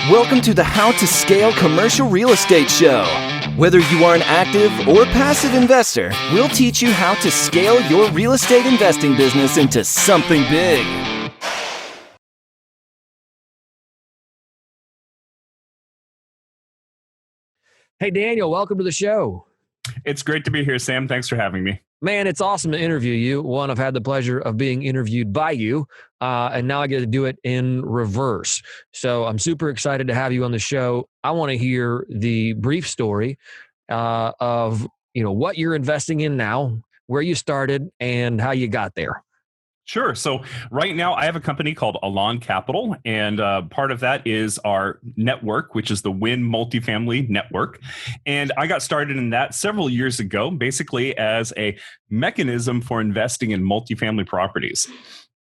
Welcome to the How to Scale Commercial Real Estate Show. Whether you are an active or passive investor, we'll teach you how to scale your real estate investing business into something big. Hey, Daniel, welcome to the show. It's great to be here, Sam. Thanks for having me. Man, it's awesome to interview you. One, I've had the pleasure of being interviewed by you, and now I get to do it in reverse. So I'm super excited to have you on the show. I want to hear the brief story of what you're investing in now, where you started, and how you got there. Sure. So right now I have a company called Alon Capital, and part of that is our network, which is the Win Multifamily Network. And I got started in that several years ago, basically as a mechanism for investing in multifamily properties.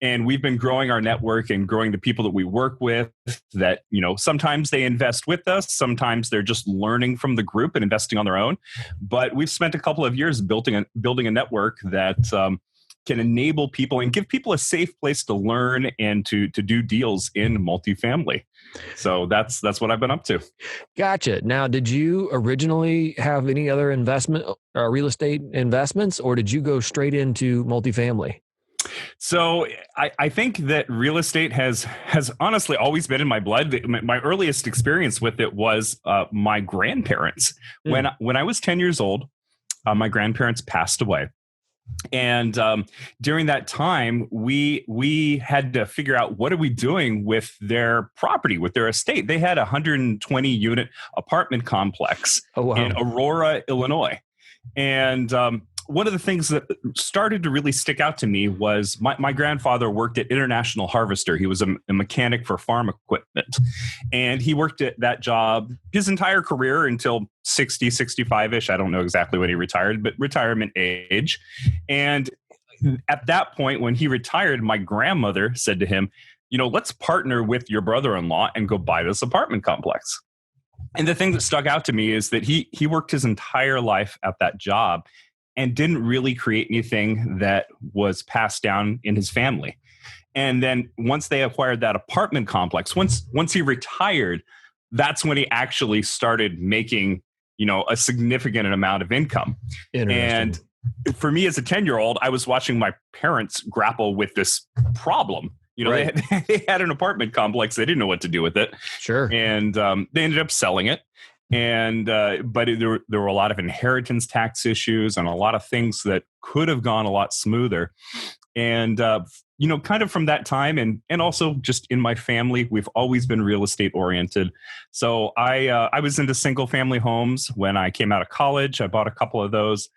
And we've been growing our network and growing the people that we work with that, sometimes they invest with us. Sometimes they're just learning from the group and investing on their own. But we've spent a couple of years building a network that can enable people and give people a safe place to learn and to do deals in multifamily. So that's what I've been up to. Gotcha. Now, did you originally have any other real estate investments, or did you go straight into multifamily? So I think that real estate has honestly always been in my blood. My earliest experience with it was my grandparents. When I was 10 years old, my grandparents passed away. And during that time, we had to figure out, what are we doing with their property, with their estate? They had a 120-unit apartment complex in Aurora, Illinois. And one of the things that started to really stick out to me was my grandfather worked at International Harvester. He was a mechanic for farm equipment. And he worked at that job his entire career until 60, 65-ish. I don't know exactly when he retired, but retirement age. And at that point, when he retired, my grandmother said to him, let's partner with your brother-in-law and go buy this apartment complex. And the thing that stuck out to me is that he worked his entire life at that job and didn't really create anything that was passed down in his family. And then once they acquired that apartment complex, once he retired, that's when he actually started making, a significant amount of income. And for me as a 10-year-old, I was watching my parents grapple with this problem. Right. They had an apartment complex. They didn't know what to do with it. Sure. And they ended up selling it. And but there were a lot of inheritance tax issues and a lot of things that could have gone a lot smoother. And kind of from that time, and also just in my family, we've always been real estate oriented. So I was into single family homes when I came out of college. I bought a couple of those.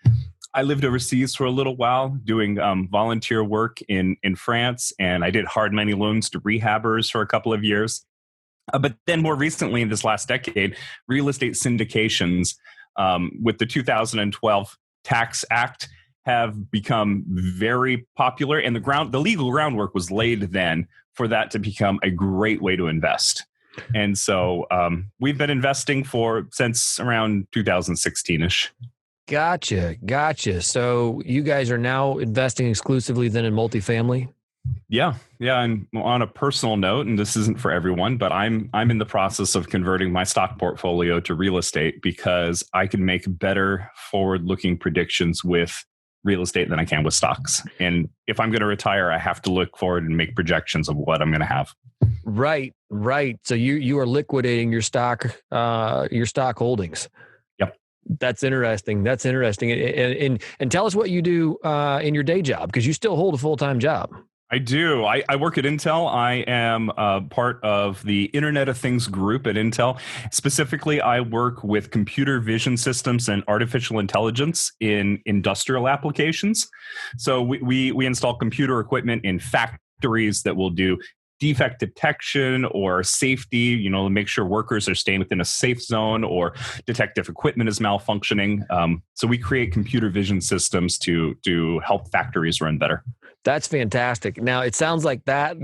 I lived overseas for a little while doing volunteer work in France, and I did hard money loans to rehabbers for a couple of years. But then more recently, in this last decade, real estate syndications with the 2012 Tax Act have become very popular. And the legal groundwork was laid then for that to become a great way to invest. And so we've been investing since around 2016-ish. Gotcha. So you guys are now investing exclusively then in multifamily? Yeah. And on a personal note, and this isn't for everyone, but I'm in the process of converting my stock portfolio to real estate because I can make better forward-looking predictions with real estate than I can with stocks. And if I'm going to retire, I have to look forward and make projections of what I'm going to have. Right. So you are liquidating your stock holdings. Yep. That's interesting. And tell us what you do in your day job, because you still hold a full-time job. I do. I work at Intel. I am part of the Internet of Things group at Intel. Specifically, I work with computer vision systems and artificial intelligence in industrial applications. So we install computer equipment in factories that will do defect detection or safety, to make sure workers are staying within a safe zone, or detect if equipment is malfunctioning. So we create computer vision systems to help factories run better. That's fantastic. Now, it sounds like that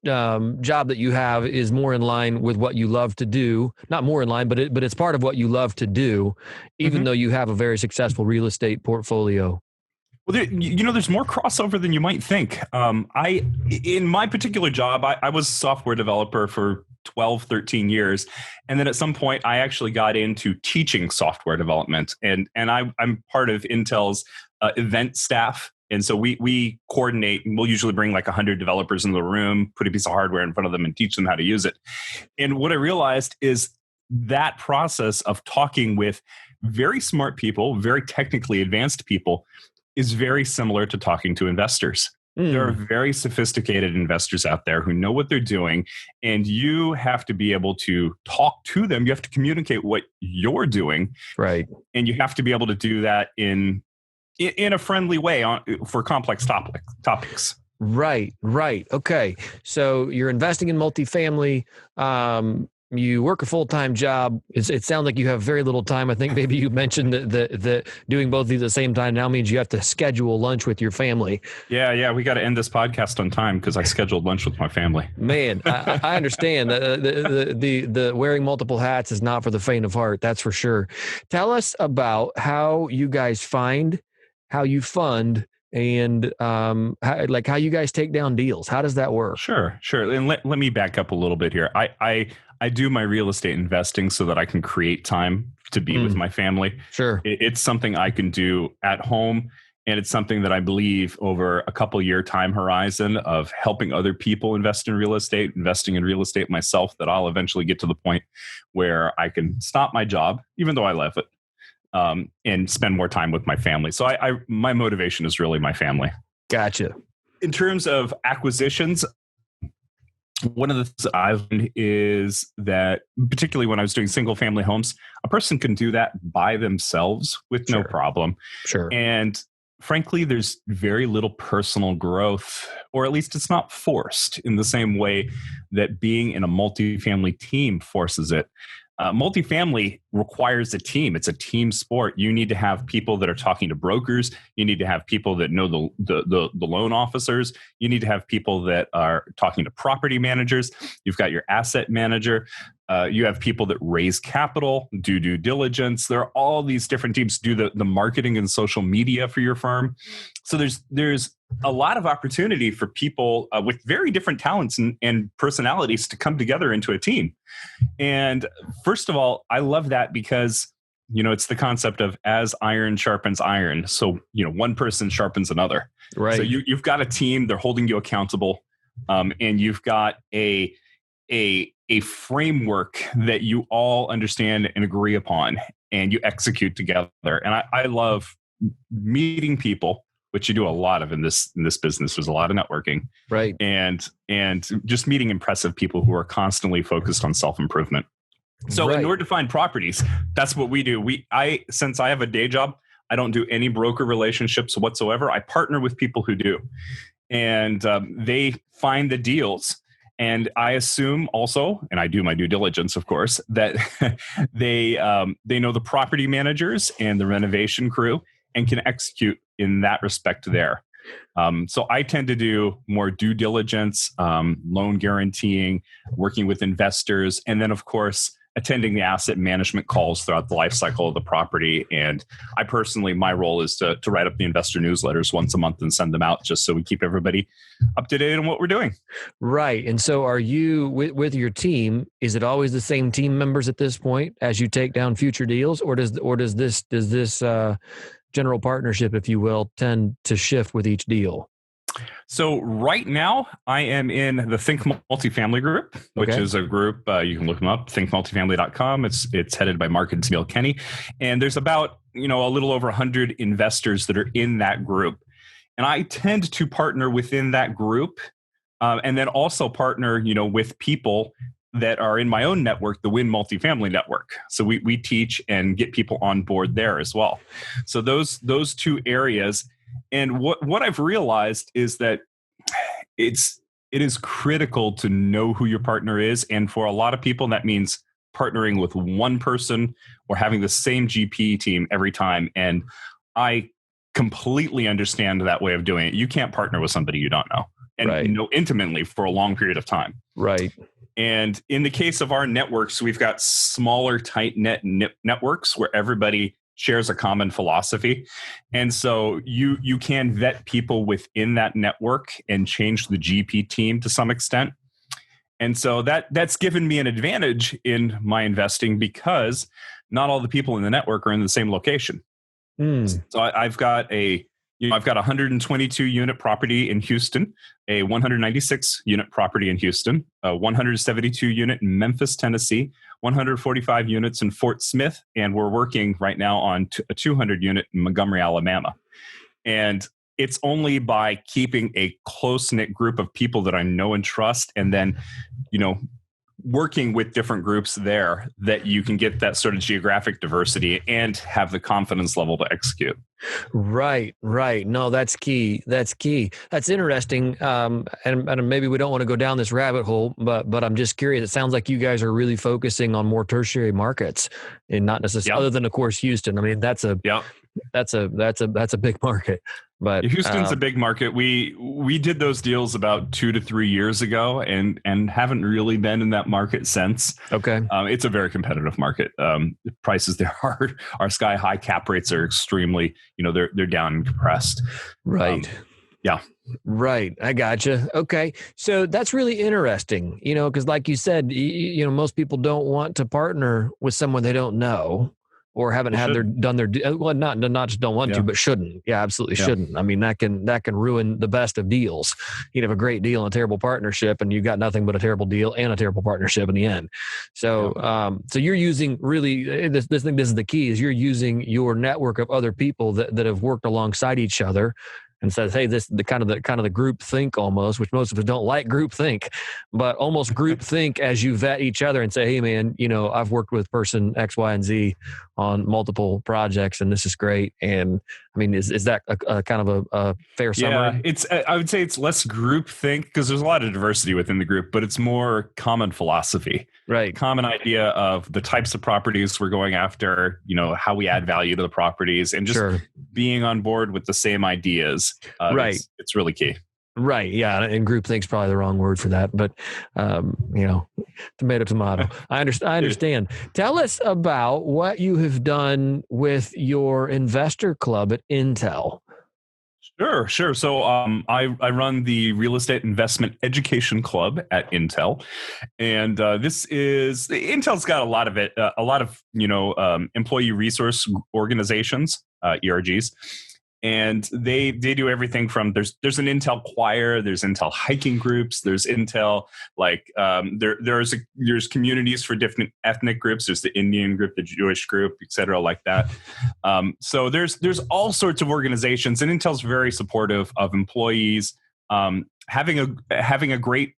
job that you have is more in line with what you love to do. Not more in line, but it's part of what you love to do, even though you have a very successful real estate portfolio. Well, there's more crossover than you might think. In my particular job, I was a software developer for 12, 13 years. And then at some point, I actually got into teaching software development. And I'm part of Intel's event staff. And so we coordinate, and we'll usually bring like 100 developers into the room, put a piece of hardware in front of them and teach them how to use it. And what I realized is that process of talking with very smart people, very technically advanced people, is very similar to talking to investors. There are very sophisticated investors out there who know what they're doing, and you have to be able to talk to them. You have to communicate what you're doing, right? And you have to be able to do that in a friendly way for complex topics. Right. Okay. So you're investing in multifamily. You work a full-time job. It sounds like you have very little time. I think maybe you mentioned that doing both of these at the same time now means you have to schedule lunch with your family. Yeah. We got to end this podcast on time because I scheduled lunch with my family. Man, I understand the wearing multiple hats is not for the faint of heart. That's for sure. Tell us about how you guys find, how you fund, and how you guys take down deals. How does that work? Sure. And let me back up a little bit here. I do my real estate investing so that I can create time to be with my family. Sure. It's something I can do at home. And it's something that I believe over a couple year time horizon of helping other people invest in real estate, investing in real estate myself, that I'll eventually get to the point where I can stop my job, even though I love it, and spend more time with my family. So my motivation is really my family. Gotcha. In terms of acquisitions, one of the things I've learned is that, particularly when I was doing single family homes, a person can do that by themselves with no problem. Sure. And frankly, there's very little personal growth, or at least it's not forced in the same way that being in a multifamily team forces it. Multifamily requires a team. It's a team sport. You need to have people that are talking to brokers. You need to have people that know the loan officers. You need to have people that are talking to property managers. You've got your asset manager. You have people that raise capital, do due diligence. There are all these different teams, do the marketing and social media for your firm. So there's a lot of opportunity for people with very different talents and personalities to come together into a team. And first of all, I love that because, it's the concept of as iron sharpens iron. So, one person sharpens another. Right. So you've got a team, they're holding you accountable, and you've got a framework that you all understand and agree upon, and you execute together. And I love meeting people, which you do a lot of in this business. There's a lot of networking, right? And just meeting impressive people who are constantly focused on self-improvement. So in order to find properties, that's what we do. Since I have a day job, I don't do any broker relationships whatsoever. I partner with people who do, and they find the deals. And I assume also, and I do my due diligence, of course, that they know the property managers and the renovation crew and can execute in that respect there. So I tend to do more due diligence, loan guaranteeing, working with investors, and then, of course, attending the asset management calls throughout the life cycle of the property. And I personally, my role is to write up the investor newsletters once a month and send them out, just so we keep everybody up to date on what we're doing. Right. And so are you, with your team, is it always the same team members at this point as you take down future deals, or does this general partnership, if you will, tend to shift with each deal? So right now, I am in the Think Multifamily group, which is a group, you can look them up, thinkmultifamily.com. It's headed by Mark and Smil Kenny. And there's about, a little over 100 investors that are in that group. And I tend to partner within that group, and then also partner, with people that are in my own network, the Win Multifamily Network. So we teach and get people on board there as well. So those two areas. And what I've realized is that it is critical to know who your partner is. And for a lot of people, that means partnering with one person or having the same GP team every time. And I completely understand that way of doing it. You can't partner with somebody you don't know and know intimately for a long period of time. Right. And in the case of our networks, we've got smaller, tight-knit networks where everybody shares a common philosophy. And so you can vet people within that network and change the GP team to some extent. And so that's given me an advantage in my investing because not all the people in the network are in the same location. So I've got I've got a 122 unit property in Houston, a 196 unit property in Houston, a 172 unit in Memphis, Tennessee, 145 units in Fort Smith, and we're working right now on a 200 unit in Montgomery, Alabama. And it's only by keeping a close-knit group of people that I know and trust, and then, working with different groups there, that you can get that sort of geographic diversity and have the confidence level to execute. Right. No, that's key. That's interesting. And maybe we don't want to go down this rabbit hole, but I'm just curious. It sounds like you guys are really focusing on more tertiary markets and not necessarily, other than, of course, Houston. I mean, that's a big market. But Houston's a big market. We did those deals about 2 to 3 years ago, and haven't really been in that market since. Okay, it's a very competitive market. The prices there are sky high. Cap rates are extremely, they're down and compressed. Right. Yeah. Right. I gotcha. Okay. So that's really interesting, because like you said, most people don't want to partner with someone they don't know. Or haven't not just don't want to, but shouldn't. Yeah, absolutely shouldn't. I mean, that can ruin the best of deals. You'd have a great deal and a terrible partnership, and you got nothing but a terrible deal and a terrible partnership in the end. So, so you're using really this is the key, is you're using your network of other people that have worked alongside each other. And says, hey, this the kind of the group think almost, which most of us don't like group think, but almost group think as you vet each other and say, hey man, I've worked with person X, Y, and Z on multiple projects, and this is great. And I mean, is that a kind of a fair summary? Yeah, I would say it's less group think because there's a lot of diversity within the group, but it's more common philosophy, right? Common idea of the types of properties we're going after, how we add value to the properties, and just being on board with the same ideas. Right. It's really key. Right. Yeah. And groupthink's probably the wrong word for that, but, tomato. I understand. Tell us about what you have done with your investor club at Intel. Sure. So I run the Real Estate Investment Education Club at Intel, and Intel's got a lot of employee resource organizations, ERGs. And they do everything from there's an Intel choir, there's Intel hiking groups, there's Intel there's communities for different ethnic groups. There's the Indian group, the Jewish group, et cetera, like that. So there's all sorts of organizations, and Intel's very supportive of employees having a great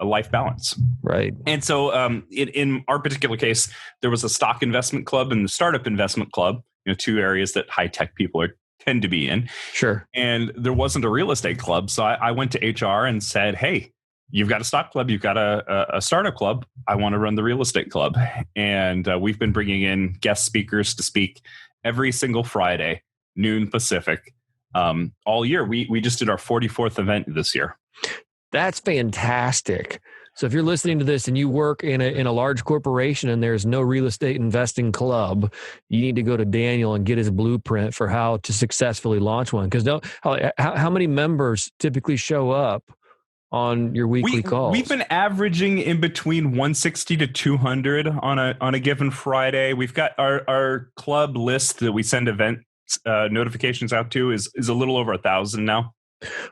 life balance. Right. And so in our particular case, there was a stock investment club and the startup investment club, two areas that high tech people tend to be in. Sure. And there wasn't a real estate club. So I went to HR and said, hey, you've got a stock club, you've got a startup club. I want to run the real estate club. And we've been bringing in guest speakers to speak every single Friday, noon Pacific, all year. We just did our 44th event this year. That's fantastic. So if you're listening to this and you work in a large corporation and there's no real estate investing club, you need to go to Daniel and get his blueprint for how to successfully launch one. Because how many members typically show up on your weekly calls? We've been averaging in between 160 to 200 on a given Friday. We've got our club list that we send event notifications out to is a little over 1,000 now.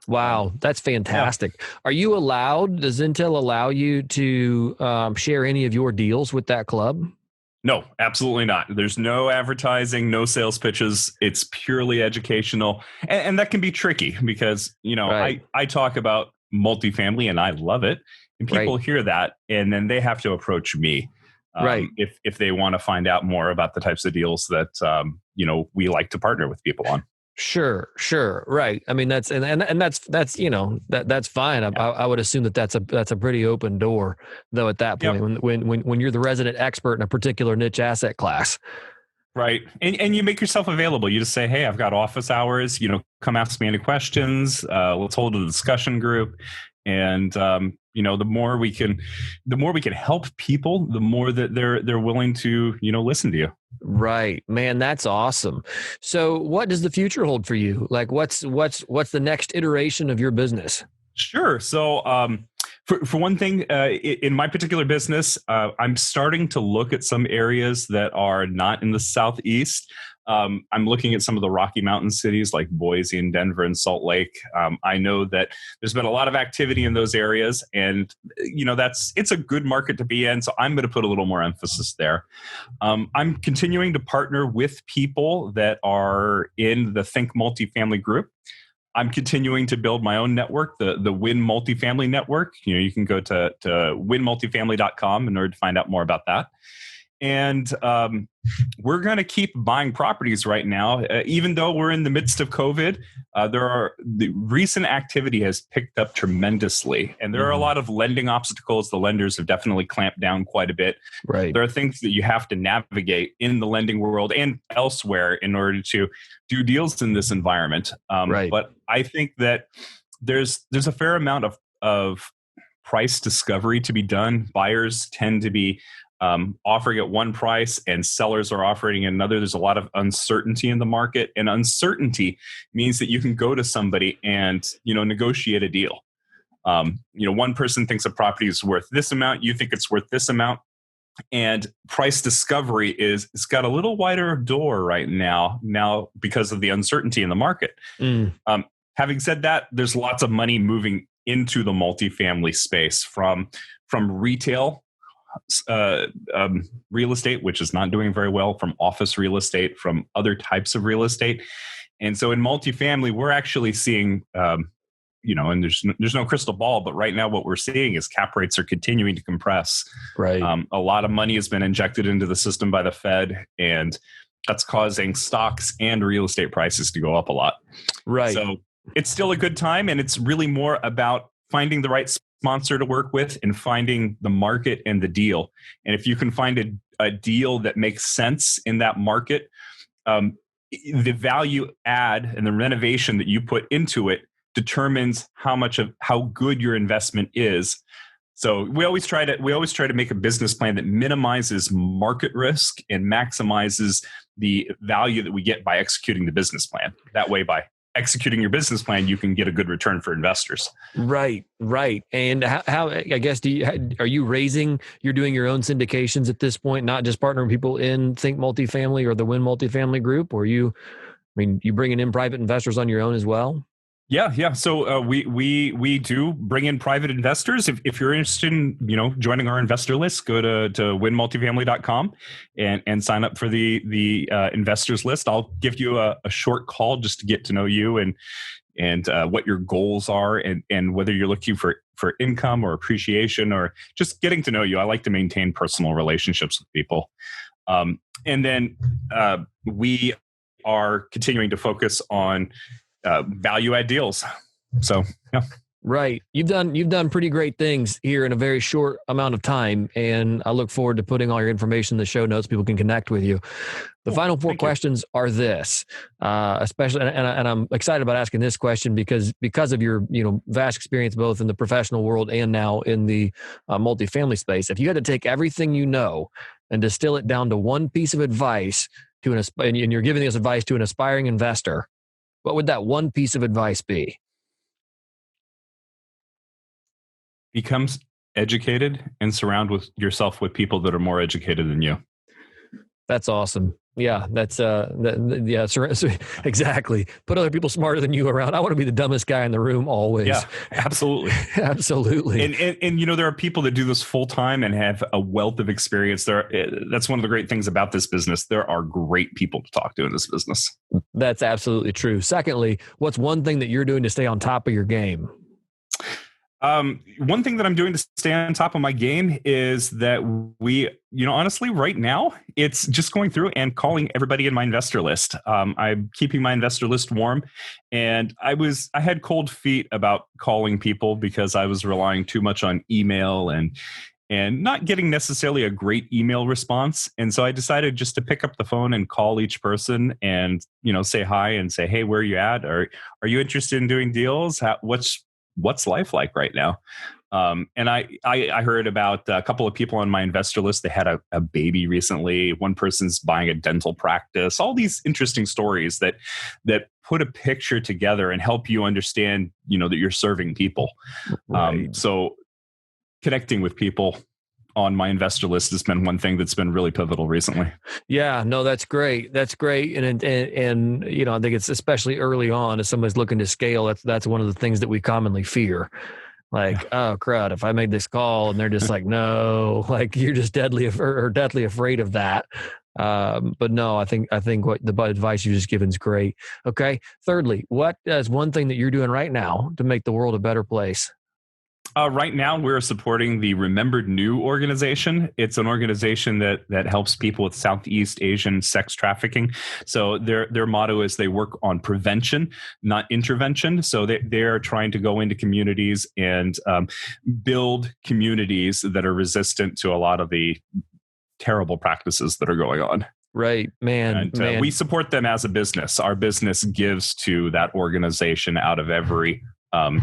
Wow, that's fantastic. Yeah. Are you allowed, does Intel allow you to share any of your deals with that club? No, absolutely not. There's no advertising, no sales pitches. It's purely educational. And that can be tricky because, right. I talk about multifamily and I love it. And people hear that and then they have to approach me. If they want to find out more about the types of deals that, we like to partner with people on. Sure. Right. I mean, that's fine. I would assume that's a pretty open door though at that point when you're the resident expert in a particular niche asset class. Right. And you make yourself available. You just say, hey, I've got office hours, come ask me any questions. Let's hold a discussion group. And, the more we can help people, the more that they're willing to, listen to you. Right, man. That's awesome. So what does the future hold for you? Like what's the next iteration of your business? Sure. So, For one thing, in my particular business, I'm starting to look at some areas that are not in the Southeast. I'm looking at some of the Rocky Mountain cities like Boise and Denver and Salt Lake. I know that there's been a lot of activity in those areas, and it's a good market to be in. So I'm going to put a little more emphasis there. I'm continuing to partner with people that are in the Think Multifamily group. I'm continuing to build my own network, the Win Multifamily network. You can go to winmultifamily.com in order to find out more about that. And we're going to keep buying properties right now, even though we're in the midst of COVID. The recent activity has picked up tremendously, and there are a lot of lending obstacles. The lenders have definitely clamped down quite a bit. Right. There are things that you have to navigate in the lending world and elsewhere in order to do deals in this environment. Right. But I think that there's a fair amount of price discovery to be done. Buyers tend to be offering at one price and sellers are offering another. There's a lot of uncertainty in the market, and uncertainty means that you can go to somebody and negotiate a deal. One person thinks a property is worth this amount, you think it's worth this amount, and price discovery it's got a little wider door right now because of the uncertainty in the market. Having said that, there's lots of money moving into the multifamily space from retail real estate, which is not doing very well, from office real estate, from other types of real estate. And so in multifamily, we're actually seeing, and there's no crystal ball, but right now what we're seeing is cap rates are continuing to compress. Right. A lot of money has been injected into the system by the Fed, and that's causing stocks and real estate prices to go up a lot. Right. So it's still a good time, and it's really more about finding the right sponsor to work with and finding the market and the deal. And if you can find a deal that makes sense in that market, the value add and the renovation that you put into it determines how good your investment is. So we always try to make a business plan that minimizes market risk and maximizes the value that we get by executing the business plan. That way, by executing your business plan, you can get a good return for investors. Right. And how I guess, you're doing your own syndications at this point, not just partnering with people in Think Multifamily or the Win Multifamily group, or you bringing in private investors on your own as well? Yeah. So we do bring in private investors. If you're interested in joining our investor list, go to winmultifamily.com and sign up for the investors list. I'll give you a short call just to get to know you and what your goals are and whether you're looking for income or appreciation or just getting to know you. I like to maintain personal relationships with people, and then we are continuing to focus on value add deals. So, yeah. Right. You've done pretty great things here in a very short amount of time. And I look forward to putting all your information in the show notes. People can connect with you. The final four questions are this, especially, and I'm excited about asking this question because of your, vast experience, both in the professional world and now in the multifamily space. If you had to take everything you know and distill it down to one piece of advice and you're giving this advice to an aspiring investor, what would that one piece of advice be? Become educated and surround yourself with people that are more educated than you. That's awesome. Yeah, that's exactly. Put other people smarter than you around. I want to be the dumbest guy in the room always. Yeah, absolutely. Absolutely. And there are people that do this full time and have a wealth of experience. That's one of the great things about this business. There are great people to talk to in this business. That's absolutely true. Secondly, what's one thing that you're doing to stay on top of your game? One thing that I'm doing to stay on top of my game is that we, honestly, right now, it's just going through and calling everybody in my investor list. I'm keeping my investor list warm, and I had cold feet about calling people because I was relying too much on email and not getting necessarily a great email response. And so I decided just to pick up the phone and call each person and, say hi and say, hey, where are you at? Are you interested in doing deals? What's life like right now? And I heard about a couple of people on my investor list. They had a baby recently. One person's buying a dental practice. All these interesting stories that put a picture together and help you understand, that you're serving people. Right. So connecting with people on my investor list has been one thing that's been really pivotal recently. Yeah, no, that's great. That's great. And I think it's especially early on as somebody's looking to scale, that's one of the things that we commonly fear. Like, oh crud, if I made this call and they're just like, no, like you're just deadly afraid of that. But no, I think what the advice you just given is great. Okay. Thirdly, what is one thing that you're doing right now to make the world a better place? Right now, we're supporting the Remembered New organization. It's an organization that helps people with Southeast Asian sex trafficking. So their motto is they work on prevention, not intervention. So they're trying to go into communities and build communities that are resistant to a lot of the terrible practices that are going on. Right, man. We support them as a business. Our business gives to that organization out of every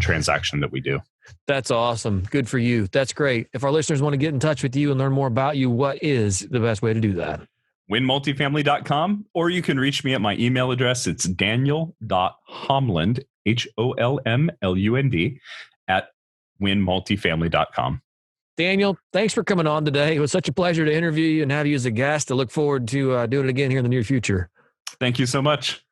transaction that we do. That's awesome. Good for you. That's great. If our listeners want to get in touch with you and learn more about you, what is the best way to do that? winmultifamily.com, or you can reach me at my email address. It's daniel.holmlund, HOLMLUND, at winmultifamily.com. Daniel, thanks for coming on today. It was such a pleasure to interview you and have you as a guest. I look forward to doing it again here in the near future. Thank you so much.